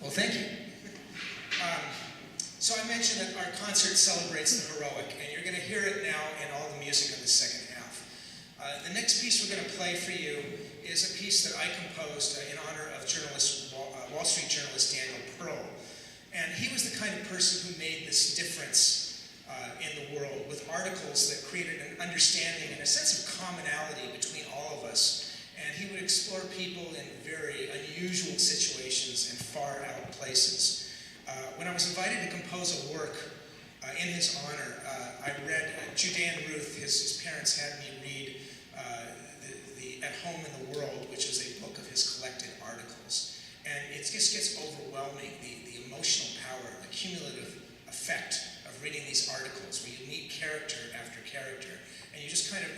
Well, thank you. So I mentioned that our concert celebrates the heroic, and you're going to hear it now in all the music of the second half. The next piece we're going to play for you is a piece that I composed in honor of Wall Street journalist Daniel Pearl. And he was the kind of person who made this difference in the world with articles that created an understanding and a sense of commonality between all of us. And he would explore people in very unusual situations and far out places. When I was invited to compose a work in his honor, I read Judean Ruth. His parents had me read the At Home in the World, which is a book of his collected articles. And it just gets overwhelming, the emotional power, the cumulative effect of reading these articles, where you meet character after character, and you just kind of,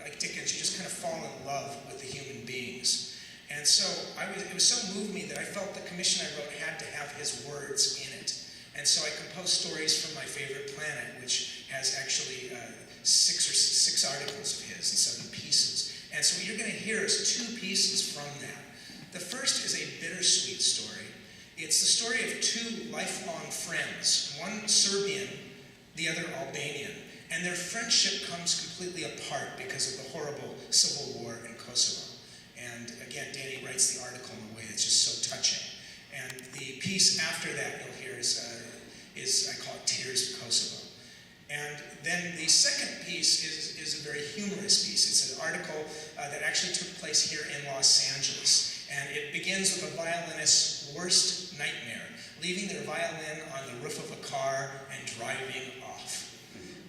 like Dickens, you just kind of fall in love with the human beings. And so it was so moved me that I felt the commission I wrote had to have his words in it. And so I composed stories from My Favorite Planet, which has actually six articles of his and 7 pieces. And so what you're going to hear is 2 pieces from that. The first is a bittersweet story. It's the story of 2 lifelong friends, one Serbian, the other Albanian. And their friendship comes completely apart because of the horrible civil war in Kosovo. And again, Danny writes the article in a way that's just so touching. And the piece after that you'll hear is I call it Tears of Kosovo. And then the second piece is a very humorous piece. It's an article that actually took place here in Los Angeles. And it begins with a violinist's worst nightmare, leaving their violin on the roof of a car and driving off.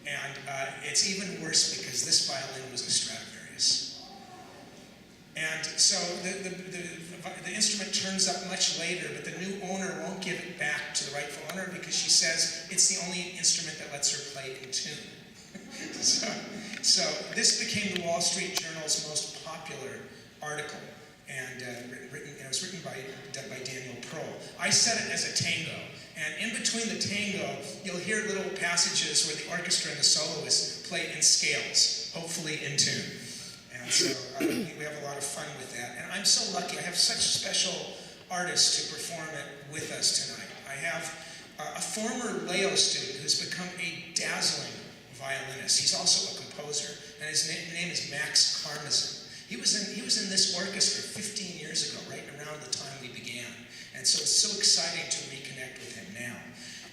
And it's even worse because this violin was a Stradivarius. And so the instrument turns up much later, but the new owner won't give it back to the rightful owner because she says it's the only instrument that lets her play in tune. so this became the Wall Street Journal's most popular article, and it was written by Daniel Pearl. I set it as a tango, and in between the tango, you'll hear little passages where the orchestra and the soloist play in scales, hopefully in tune. And so we have a lot of fun with that. And I'm so lucky. I have such special artists to perform it with us tonight. I have a former Leo student who's become a dazzling violinist. He's also a composer, and his name is Maxwell Karmazyn. He was in this orchestra 15 years ago, right around the time we began. And so it's so exciting to reconnect with him now.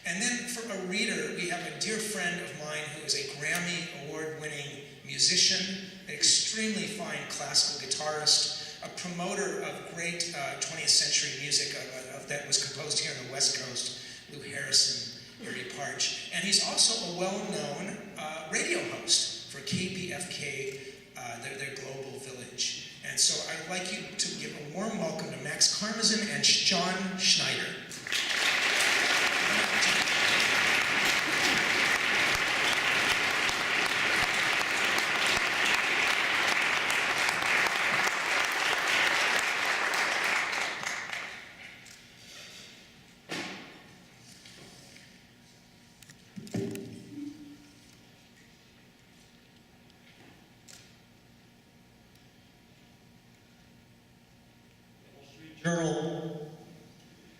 And then for a reader, we have a dear friend of mine who is a Grammy Award-winning musician, an extremely fine classical guitarist, a promoter of great 20th century music that was composed here on the West Coast, Lou Harrison, Harry Parch. And he's also a well-known radio host for KPFK, their global village. And so I'd like you to give a warm welcome to Max Karmazyn and John Schneider. Journal,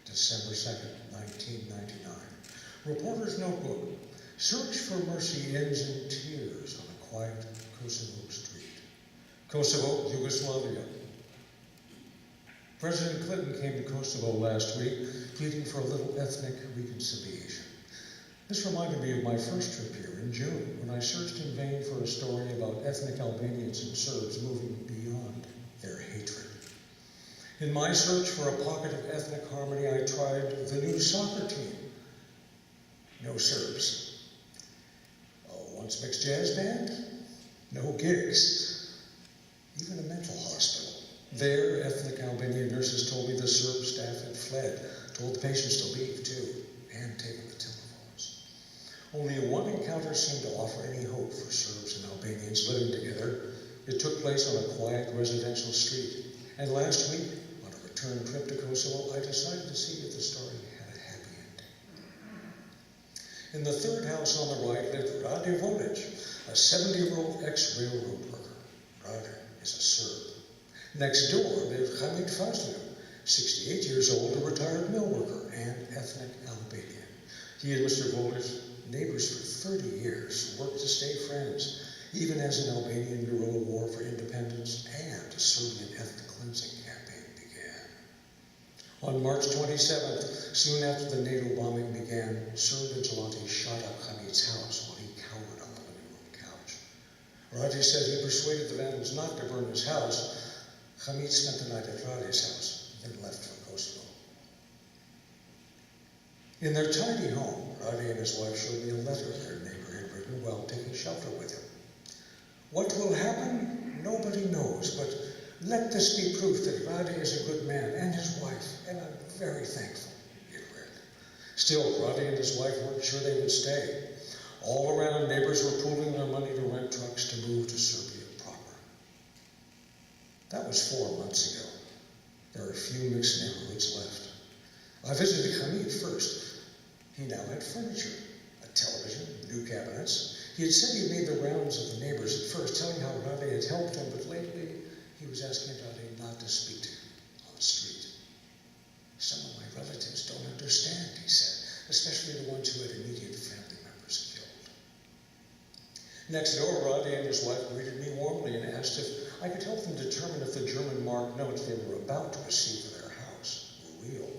December 2nd, 1999. Reporter's notebook. Search for mercy ends in tears on a quiet Kosovo street. Kosovo, Yugoslavia. President Clinton came to Kosovo last week, pleading for a little ethnic reconciliation. This reminded me of my first trip here in June, when I searched in vain for a story about ethnic Albanians and Serbs moving beyond their hatred. In my search for a pocket of ethnic harmony, I tried the new soccer team. No Serbs. Oh, once mixed jazz band? No gigs. Even a mental hospital. There, ethnic Albanian nurses told me the Serb staff had fled, told the patients to leave too, and taken the telephones. Only one encounter seemed to offer any hope for Serbs and Albanians living together. It took place on a quiet residential street. And last week, on a return trip to Kosovo, I decided to see if the story had a happy ending. In the third house on the right lived Rade Volic, a 70-year-old ex-railroad worker. Rade is a Serb. Next door lived Hamid Fazlou, 68 years old, a retired mill worker and ethnic Albanian. He and Mr. Voller's neighbors for 30 years, worked to stay friends, even as an Albanian guerrilla war for independence and a Serbian ethnic cleansing campaign began. On March 27th, soon after the NATO bombing began, Serb vigilantes shot up Hamid's house while he cowered on the living room couch. Rade said he persuaded the vandals not to burn his house. Hamid spent the night at Rade's house, then left for Kosovo. In their tiny home, Rade and his wife showed me a letter their neighbor had written while taking shelter with him. What will happen? Nobody knows, but let this be proof that Rade is a good man and his wife, and I'm very thankful, it read. Still, Rade and his wife weren't sure they would stay. All around, neighbors were pooling their money to rent trucks to move to Serbia proper. That was 4 months ago. There are a few mixed neighborhoods left. I visited Hamid first. He now had furniture, a television, new cabinets. He had said he made the rounds of the neighbors at first, telling how Rade had helped him, but lately he was asking Rade not to speak to him on the street. Some of my relatives don't understand, he said, especially the ones who had immediate family members killed. Next door, Rade and his wife greeted me warmly and asked if I could help them determine if the German mark notes they were about to receive for their house were real.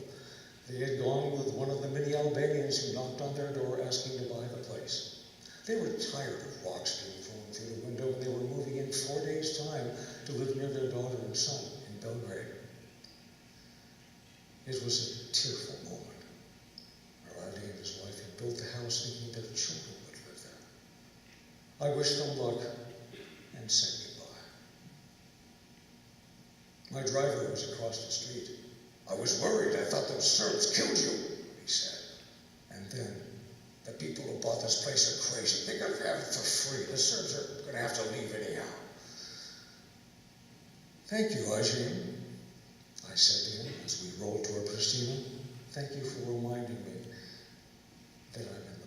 They had gone with one of the many Albanians who knocked on their door asking to buy the place. They were tired of rocks being thrown through the window, and they were moving in 4 days' time to live near their daughter and son in Belgrade. It was a tearful moment. Rade and his wife had built the house thinking their children would live there. I wished them luck and said goodbye. My driver was across the street. I was worried. I thought those Serbs killed you, he said. And then, the people who bought this place are crazy. They're going to have it for free. The Serbs are going to have to leave anyhow. Thank you, Ajin, I said to him as we rolled toward Pasadena. Thank you for reminding me that I'm in